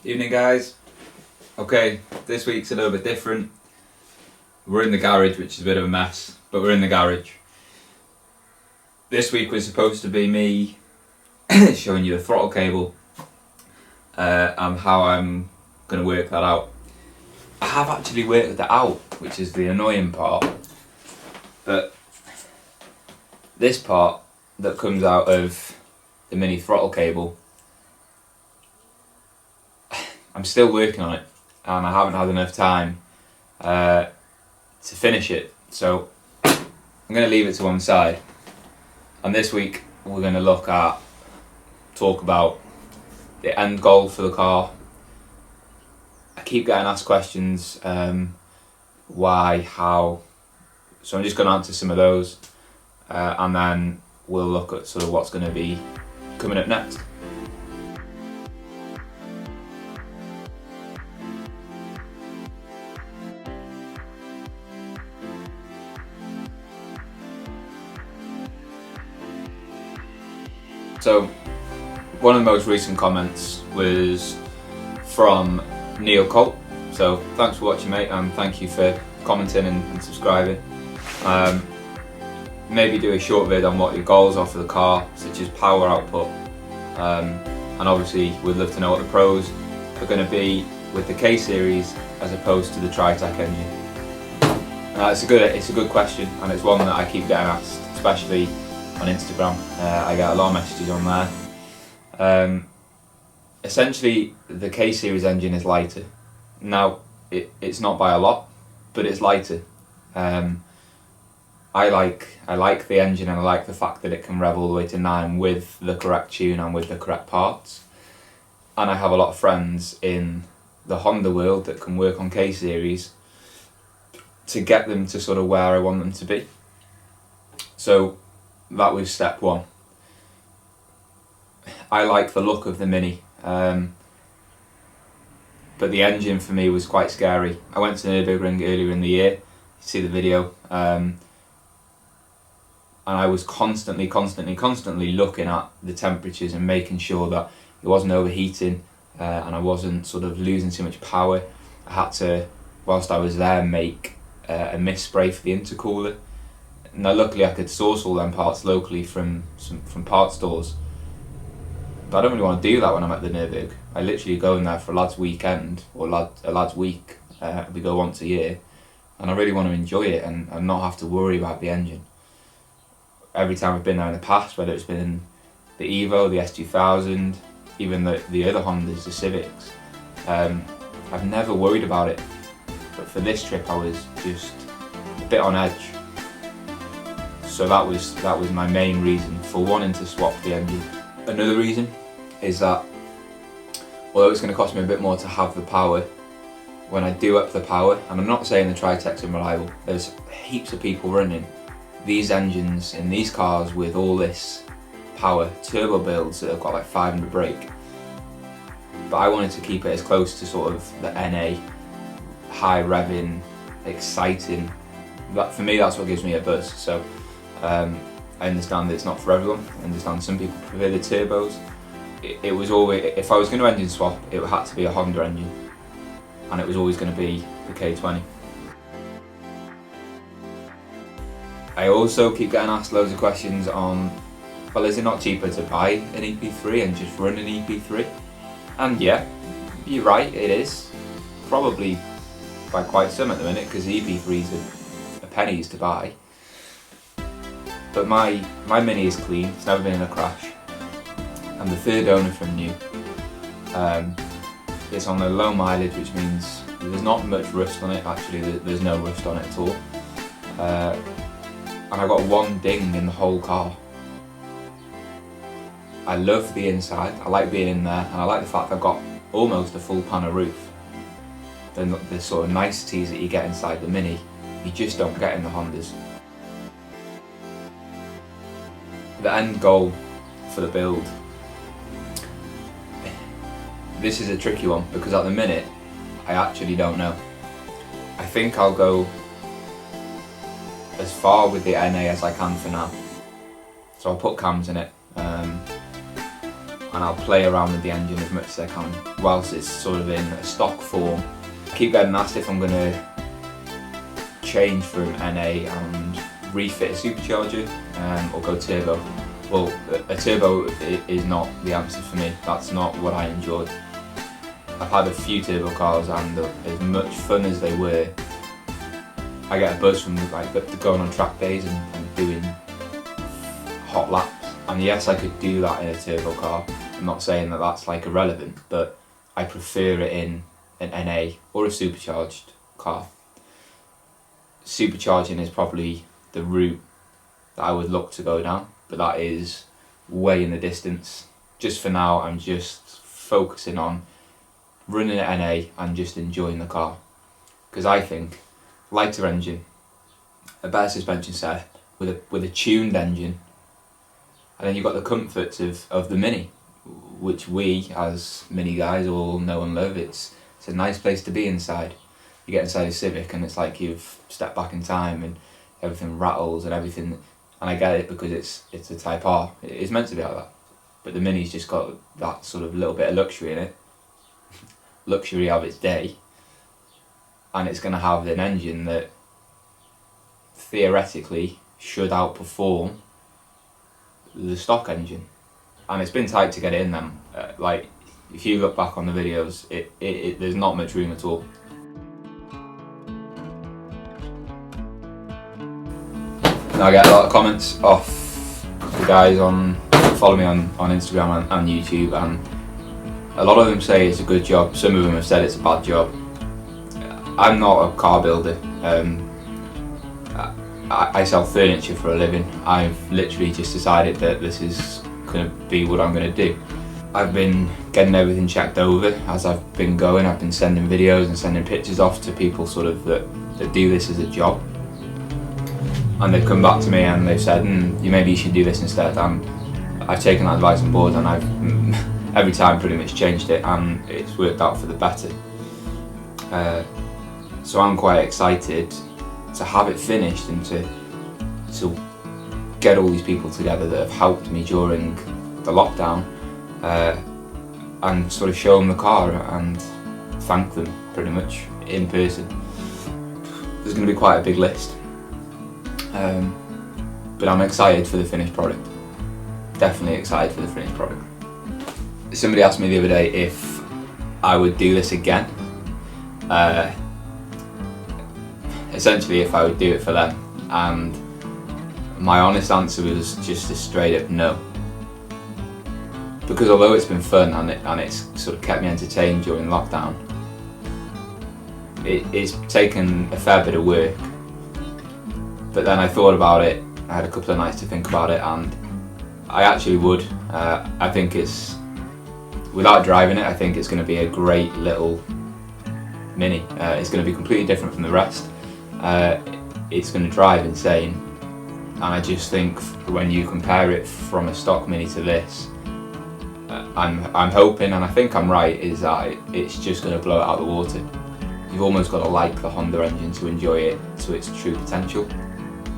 Evening guys. Okay, this week's a little bit different. We're in the garage, which is a bit of a mess, but we're in the garage. This week was supposed to be me showing you the throttle cable and how I'm going to work that out. I have actually worked that out, which is the annoying part, but this part that comes out of the mini throttle cable, I'm still working on it and I haven't had enough time to finish it, so I'm going to leave it to one side. And this week we're going to talk about the end goal for the car. I keep getting asked questions, why, how, so I'm just going to answer some of those and then we'll look at sort of what's going to be coming up next. So, one of the most recent comments was from Neil Colt. So, thanks for watching, mate, and thank you for commenting and subscribing. Maybe do a short vid on what your goals are for the car, such as power output, and obviously we'd love to know what the pros are going to be with the K series as opposed to the Tritec engine. It's a good question, and it's one that I keep getting asked, especially on Instagram. I get a lot of messages on there. Essentially, the K series engine is lighter. Now, it's not by a lot, but it's lighter. I like the engine, and I like the fact that it can rev all the way to 9 with the correct tune and with the correct parts. And I have a lot of friends in the Honda world that can work on K series to get them to sort of where I want them to be. So that was step one. I like the look of the Mini, but the engine for me was quite scary. I went to Nürburgring earlier in the year, you see the video, and I was constantly looking at the temperatures and making sure that it wasn't overheating and I wasn't sort of losing too much power. I had to, whilst I was there, make a mist spray for the intercooler. Now luckily I could source all them parts locally from parts stores, but I don't really want to do that when I'm at the Nürburgring. I literally go in there for a lad's weekend or a lad's week. We go once a year, and I really want to enjoy it and not have to worry about the engine. Every time I've been there in the past, whether it's been the Evo, the S2000, even the other Hondas, the Civics, I've never worried about it. But for this trip I was just a bit on edge. So that was my main reason for wanting to swap the engine. Another reason is that although it's going to cost me a bit more to have the power, when I do up the power, and I'm not saying the Tritec's unreliable, there's heaps of people running these engines in these cars with all this power, turbo builds that have got like 500 brake. But I wanted to keep it as close to sort of the NA, high revving, exciting. That, for me, that's what gives me a buzz. So I understand that it's not for everyone. I understand some people prefer the turbos. It was always, if I was going to engine swap, it had to be a Honda engine, and it was always going to be the K20. I also keep getting asked loads of questions on, well, is it not cheaper to buy an EP3 and just run an EP3? And yeah, you're right, it is. Probably by quite some at the minute, because the EP3s are pennies to buy. But my Mini is clean, it's never been in a crash. I'm the third owner from new. It's on the low mileage, which means there's not much rust on it. Actually, there's no rust on it at all. And I got one ding in the whole car. I love the inside, I like being in there, and I like the fact I've got almost a full panel roof. The sort of niceties that you get inside the Mini, you just don't get in the Hondas. The end goal for the build. This is a tricky one because at the minute, I actually don't know. I think I'll go as far with the NA as I can for now. So I'll put cams in it. and I'll play around with the engine as much as I can whilst it's sort of in a stock form. I keep getting asked if I'm going to change from NA and refit a supercharger or go turbo. Well, a turbo is not the answer for me. That's not what I enjoy. I've had a few turbo cars, and as much fun as they were, I get a buzz from like going on track days and doing hot laps. And yes, I could do that in a turbo car. I'm not saying that that's like irrelevant, but I prefer it in an NA or a supercharged car. Supercharging is probably the route that I would look to go down, but that is way in the distance. Just for now, I'm just focusing on running at NA and just enjoying the car, because I think lighter engine, a better suspension set with a tuned engine, and then you've got the comforts of the Mini, which we as Mini guys all know and love. It's a nice place to be inside. You get inside a Civic and it's like you've stepped back in time, and everything rattles and everything. And I get it, because it's a Type R. It's meant to be like that. But the Mini's just got that sort of little bit of luxury in it. Luxury of its day. And it's going to have an engine that theoretically should outperform the stock engine. And it's been tight to get it in them. Like, if you look back on the videos, there's not much room at all. I get a lot of comments off the guys follow me on Instagram and YouTube, and a lot of them say it's a good job. Some of them have said it's a bad job. I'm not a car builder. I sell furniture for a living. I've literally just decided that this is going to be what I'm going to do. I've been getting everything checked over as I've been going. I've been sending videos and sending pictures off to people sort of that do this as a job. And they've come back to me and they've said, maybe you should do this instead. And I've taken that advice on board, and I've every time pretty much changed it, and it's worked out for the better. So I'm quite excited to have it finished and to get all these people together that have helped me during the lockdown, and sort of show them the car and thank them pretty much in person. There's going to be quite a big list. But I'm excited for the finished product. Definitely excited for the finished product. Somebody asked me the other day if I would do this again. Essentially, if I would do it for them, and my honest answer was just a straight up no. Because although it's been fun and it's sort of kept me entertained during lockdown, it's taken a fair bit of work. But then I thought about it, I had a couple of nights to think about it, and I actually would. I think without driving it, I think it's going to be a great little Mini. It's going to be completely different from the rest. It's going to drive insane, and I just think when you compare it from a stock Mini to this, I'm hoping, and I think I'm right, is that it's just going to blow it out of the water. You've almost got to like the Honda engine to enjoy it to its true potential.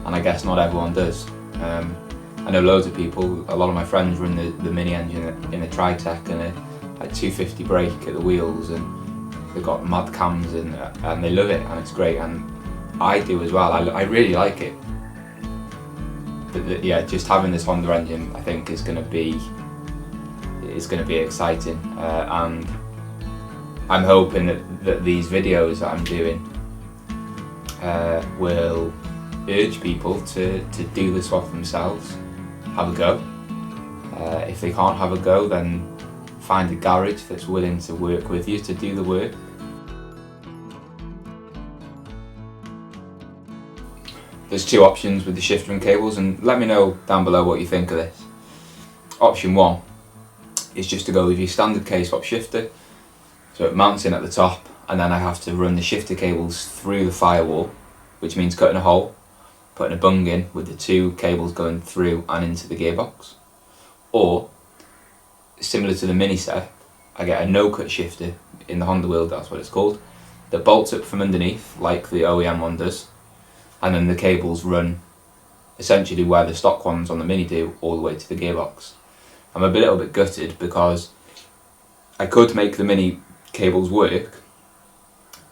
And I guess not everyone does. I know loads of people, a lot of my friends run the Mini engine in a Tritec and a 250 brake at the wheels, and they've got mad cams and they love it, and it's great, and I do as well. I really like it. But yeah, just having this Honda engine, I think is going to be exciting, and I'm hoping that these videos that I'm doing will urge people to do the swap themselves, have a go. If they can't have a go, then find a garage that's willing to work with you to do the work. There's two options with the shifter and cables, and let me know down below what you think of this. Option one is just to go with your standard K-swap shifter, so it mounts in at the top, and then I have to run the shifter cables through the firewall, which means cutting a hole, putting a bung in with the two cables going through and into the gearbox. Or, similar to the Mini set, I get a no-cut shifter in the Honda wheel, that's what it's called, that bolts up from underneath like the OEM one does, and then the cables run essentially where the stock ones on the Mini do, all the way to the gearbox. I'm a little bit gutted because I could make the mini cables work.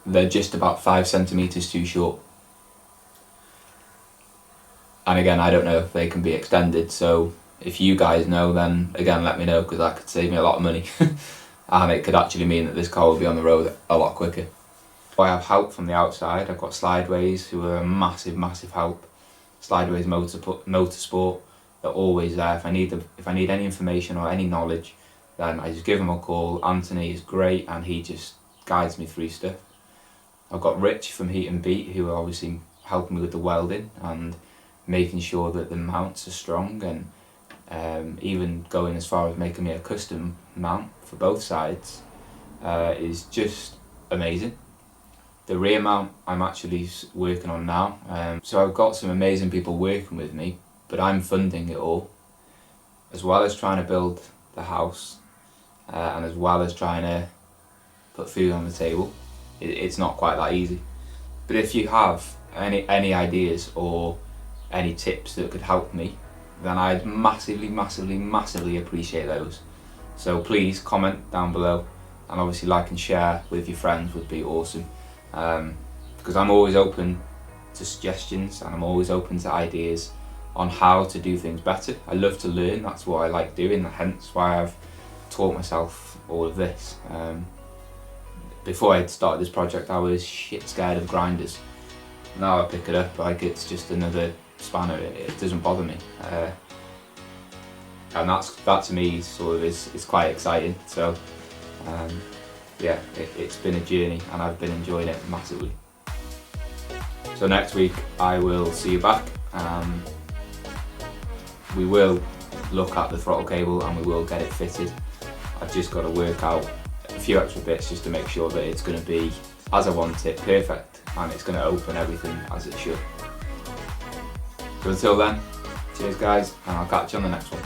They're just about 5 centimetres too short. And again, I don't know if they can be extended, so if you guys know, then again let me know, because that could save me a lot of money. And it could actually mean that this car will be on the road a lot quicker. I have help from the outside. I've got Slideways, who are a massive help. Slideways Motorsport, they're always there. If I need any information or any knowledge, then I just give them a call. Anthony is great and he just guides me through stuff. I've got Rich from Heat and Beat, who are obviously helping me with the welding and making sure that the mounts are strong, and even going as far as making me a custom mount for both sides is just amazing. The rear mount I'm actually working on now, so I've got some amazing people working with me, but I'm funding it all, as well as trying to build the house, and as well as trying to put food on the table. It's not quite that easy. But if you have any ideas or any tips that could help me, then I'd massively appreciate those. So please comment down below, and obviously like and share with your friends would be awesome, because I'm always open to suggestions and I'm always open to ideas on how to do things better. I love to learn, that's what I like doing, hence why I've taught myself all of this. Before I started this project I was shit scared of grinders. Now I pick it up like it's just another spanner. It doesn't bother me, and that to me sort of is quite exciting. So yeah, it's been a journey and I've been enjoying it massively. So next week I will see you back. We will look at the throttle cable and we will get it fitted. I've just got to work out a few extra bits just to make sure that it's going to be as I want it, perfect, and it's going to open everything as it should. So until then, cheers guys, and I'll catch you on the next one.